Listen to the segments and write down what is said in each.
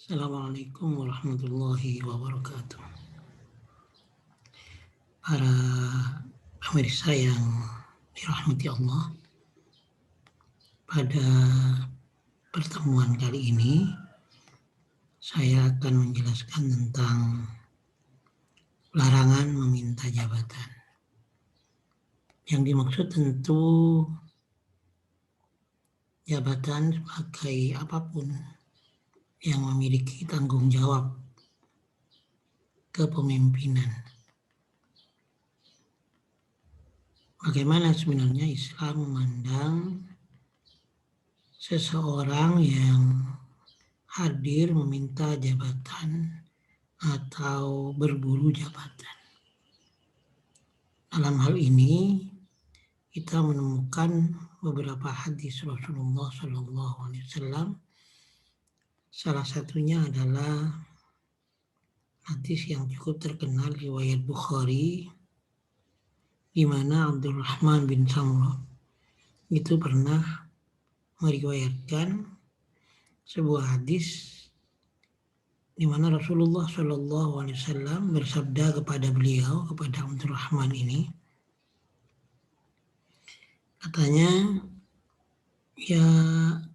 Assalamualaikum warahmatullahi wabarakatuh. Para pemirsa yang dirahmati Allah, pada pertemuan kali ini saya akan menjelaskan tentang larangan meminta jabatan. Yang dimaksud tentu jabatan sebagai apapun yang memiliki tanggung jawab kepemimpinan. Bagaimana sebenarnya Islam memandang seseorang yang hadir meminta jabatan atau berburu jabatan. Dalam hal ini kita menemukan beberapa hadis Rasulullah SAW. Salah satunya adalah hadis yang cukup terkenal riwayat Bukhari, di mana Abdurrahman bin Samurah itu pernah meriwayatkan sebuah hadis di mana Rasulullah SAW bersabda kepada beliau, kepada Abdurrahman ini, katanya, ya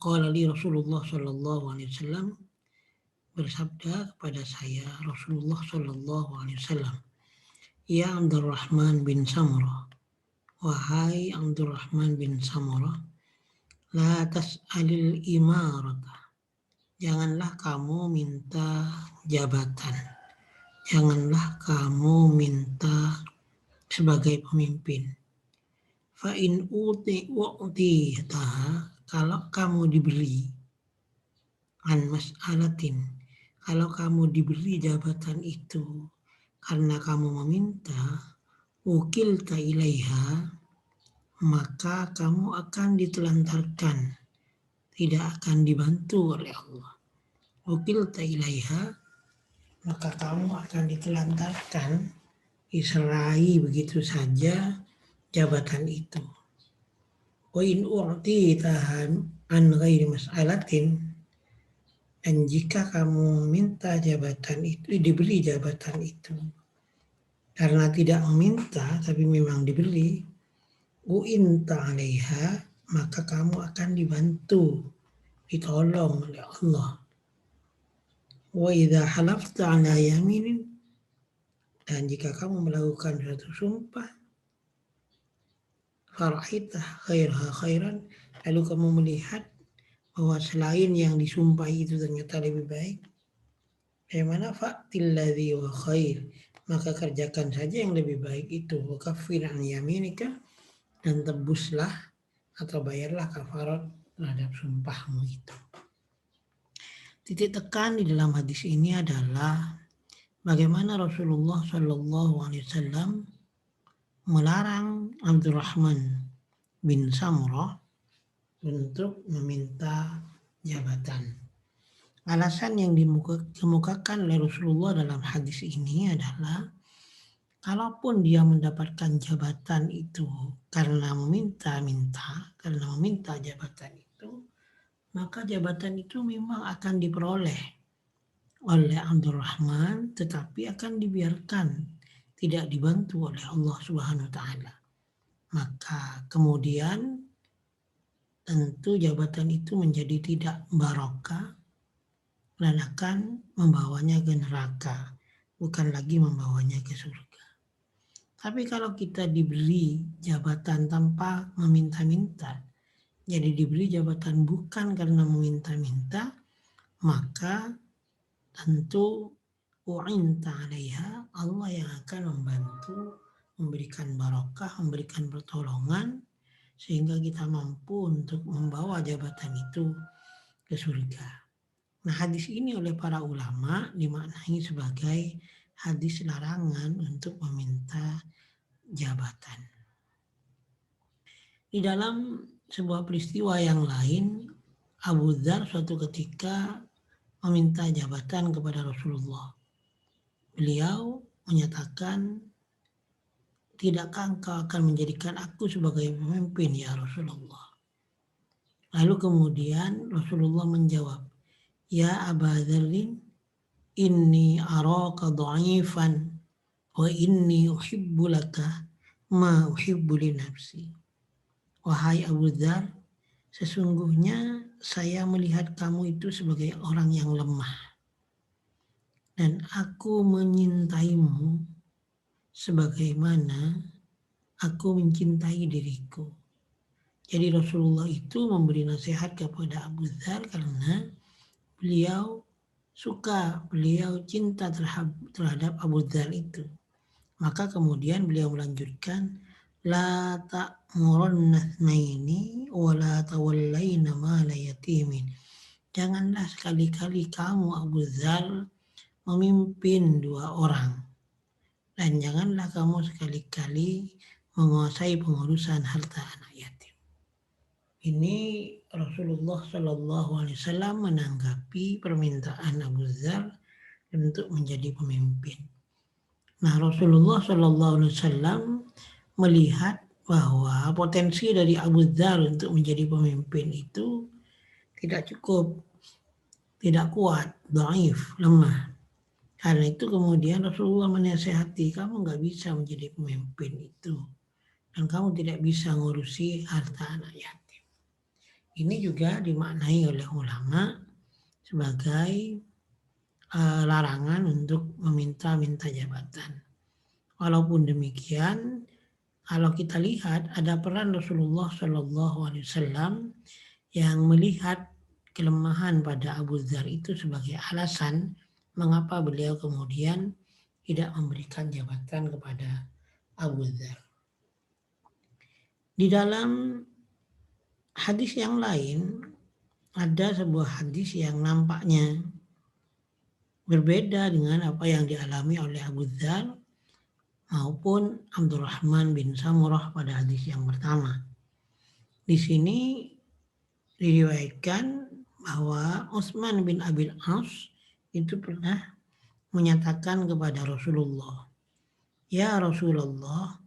qala li Rasulullah SAW bersabda kepada saya Rasulullah SAW, ya Abdurrahman bin Samurah, wahai Abdurrahman bin Samurah, la tas'alil imarata, janganlah kamu minta jabatan, janganlah kamu minta sebagai pemimpin. Fa in uti taha, kalau kamu diberi, an mas'alatin, kalau kamu diberi jabatan itu karena kamu meminta, wukilta ilaiha, maka kamu akan ditelantarkan, tidak akan dibantu oleh Allah. Wukilta ilaiha, maka kamu akan ditelantarkan, diserai begitu saja jabatan itu. Wa in u'titaha an ghairi mas'alatin, dan jika kamu minta jabatan itu, diberi jabatan itu karena tidak meminta tapi memang diberi, u'inta 'alaiha, maka kamu akan dibantu, ditolong oleh Allah. Wa idza halafta 'ala yaminin, dan jika kamu melakukan suatu sumpah, fara'aita khairaha khairan, lalu kamu melihat bahwa selain yang disumpahi itu ternyata lebih baik, bagaimana fa'til ladzi wa khair, maka kerjakan saja yang lebih baik itu, wa kaffir an yaminika, dan tebuslah atau bayarlah kafarat terhadap sumpahmu itu. Titik tekan di dalam hadis ini adalah bagaimana Rasulullah SAW melarang Abdurrahman bin Samurah untuk meminta jabatan. Alasan yang dikemukakan oleh Rasulullah dalam hadis ini adalah kalaupun dia mendapatkan jabatan itu karena meminta jabatan itu, maka jabatan itu memang akan diperoleh oleh Abdurrahman, tetapi akan dibiarkan, tidak dibantu oleh Allah Subhanahu wa taala. Maka kemudian tentu jabatan itu menjadi tidak barokah dan akan membawanya ke neraka, bukan lagi membawanya ke surga. Tapi kalau kita diberi jabatan tanpa meminta-minta, jadi diberi jabatan bukan karena meminta-minta, maka tentu u'inta 'alaiha, Allah yang akan membantu, memberikan barokah, memberikan pertolongan, sehingga kita mampu untuk membawa jabatan itu ke surga. Nah, hadis ini oleh para ulama dimaknai sebagai hadis larangan untuk meminta jabatan. Di dalam sebuah peristiwa yang lain, Abu Dzar suatu ketika meminta jabatan kepada Rasulullah. Beliau menyatakan, tidakkah engkau akan menjadikan aku sebagai pemimpin ya Rasulullah? Lalu kemudian Rasulullah menjawab, ya Aba Dzarrin, inni araka dha'ifan wa inni uhibbu laka ma uhibbu li nafsi. Wahai Abu Dzar, sesungguhnya saya melihat kamu itu sebagai orang yang lemah dan aku menyintaimu sebagaimana aku mencintai diriku. Jadi Rasulullah itu memberi nasihat kepada Abu Dzar karena beliau suka, beliau cinta terhadap Abu Dzar itu. Maka kemudian beliau melanjutkan, la ta'murunna tsnaini wa la tawallaina mala yatimin. Janganlah sekali-kali kamu Abu Dzar memimpin dua orang. Dan janganlah kamu sekali-kali menguasai pengurusan harta anak yatim. Ini Rasulullah Shallallahu Alaihi Wasallam menanggapi permintaan Abu Dzar untuk menjadi pemimpin. Nah, Rasulullah Shallallahu Alaihi Wasallam melihat bahwa potensi dari Abu Dzar untuk menjadi pemimpin itu tidak cukup, tidak kuat, dhaif, lemah. Karena itu kemudian Rasulullah menasihati, kamu nggak bisa menjadi pemimpin itu. Dan kamu tidak bisa ngurusi harta anak yatim. Ini juga dimaknai oleh ulama sebagai larangan untuk meminta-minta jabatan. Walaupun demikian, kalau kita lihat ada peran Rasulullah Shallallahu Alaihi Wasallam yang melihat kelemahan pada Abu Dzar itu sebagai alasan mengapa beliau kemudian tidak memberikan jabatan kepada Abu Dzar. Di dalam hadis yang lain ada sebuah hadis yang nampaknya berbeda dengan apa yang dialami oleh Abu Dzar maupun Abdurrahman bin Samurah pada hadis yang pertama. Di sini diriwayatkan bahwa Utsman bin Abil As itu pernah menyatakan kepada Rasulullah, ya Rasulullah,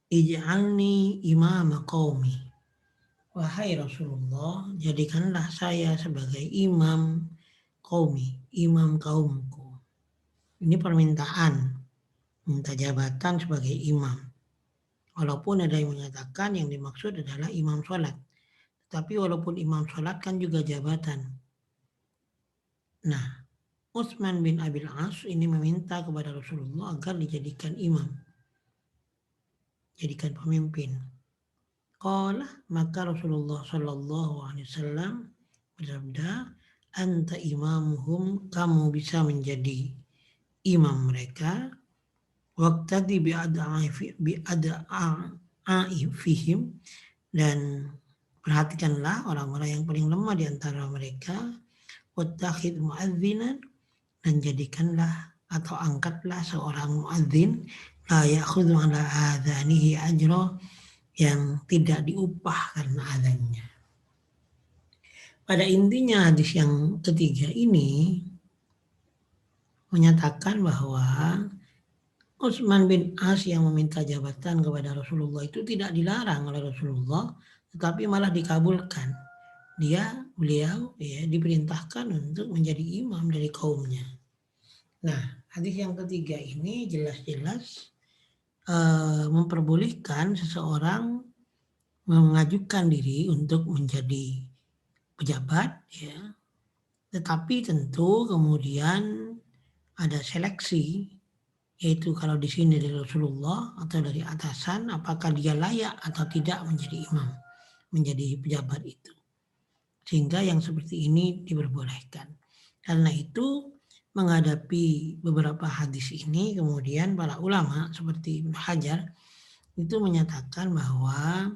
ij'alni imama qaumi. Wahai Rasulullah, jadikanlah saya sebagai imam qaumi, imam kaumku. Ini permintaan, minta jabatan sebagai imam. Walaupun ada yang menyatakan yang dimaksud adalah imam sholat. Tapi walaupun imam sholat kan juga jabatan. Nah, Utsman bin Abil As ini meminta kepada Rasulullah agar dijadikan imam. Jadikan pemimpin. Qala, maka Rasulullah Shallallahu Alaihi Wasallam bersabda, anta imamuhum, kamu bisa menjadi imam mereka. Waqtadi bi'ada'ifihim, dan perhatikanlah orang-orang yang paling lemah di antara mereka. Wattakhid mu'adzinan, dan jadikanlah atau angkatlah seorang muadzin la ya'khudhu ala adzanihi ajra, yang tidak diupah karena adanya. Pada intinya hadis yang ketiga ini menyatakan bahwa Utsman bin As yang meminta jabatan kepada Rasulullah itu tidak dilarang oleh Rasulullah, tetapi malah dikabulkan. Beliau diperintahkan untuk menjadi imam dari kaumnya. Nah, hadis yang ketiga ini jelas-jelas memperbolehkan seseorang mengajukan diri untuk menjadi pejabat, ya. Tetapi tentu kemudian ada seleksi, yaitu kalau di sini dari Rasulullah atau dari atasan, apakah dia layak atau tidak menjadi imam, menjadi pejabat itu. Sehingga yang seperti ini diperbolehkan. Karena itu menghadapi beberapa hadis ini, kemudian para ulama seperti Ibnu Hajar itu menyatakan bahwa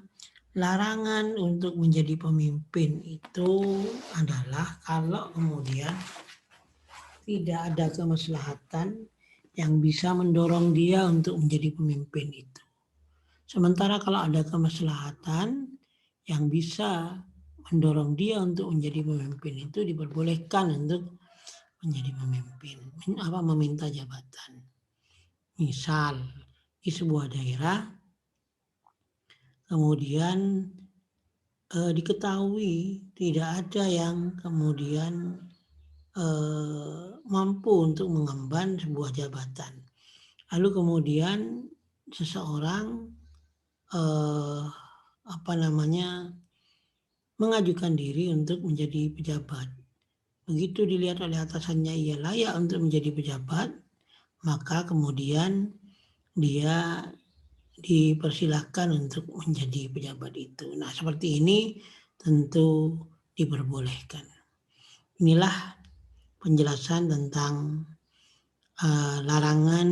larangan untuk menjadi pemimpin itu adalah kalau kemudian tidak ada kemaslahatan yang bisa mendorong dia untuk menjadi pemimpin itu. Sementara kalau ada kemaslahatan yang bisa mendorong dia untuk menjadi pemimpin itu diperbolehkan untuk menjadi pemimpin, meminta jabatan. Misal di sebuah daerah kemudian diketahui tidak ada yang kemudian mampu untuk mengemban sebuah jabatan. Lalu kemudian seseorang mengajukan diri untuk menjadi pejabat. Begitu dilihat oleh atasannya ia layak untuk menjadi pejabat, maka kemudian dia dipersilahkan untuk menjadi pejabat itu. Nah, seperti ini tentu diperbolehkan. Inilah penjelasan tentang larangan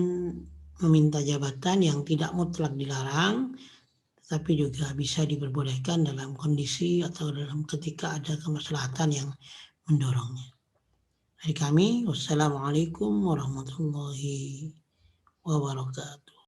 meminta jabatan yang tidak mutlak dilarang, tetapi juga bisa diperbolehkan dalam kondisi atau dalam ketika ada kemaslahatan yang mendorongnya. Dari kami, wassalamualaikum warahmatullahi wabarakatuh.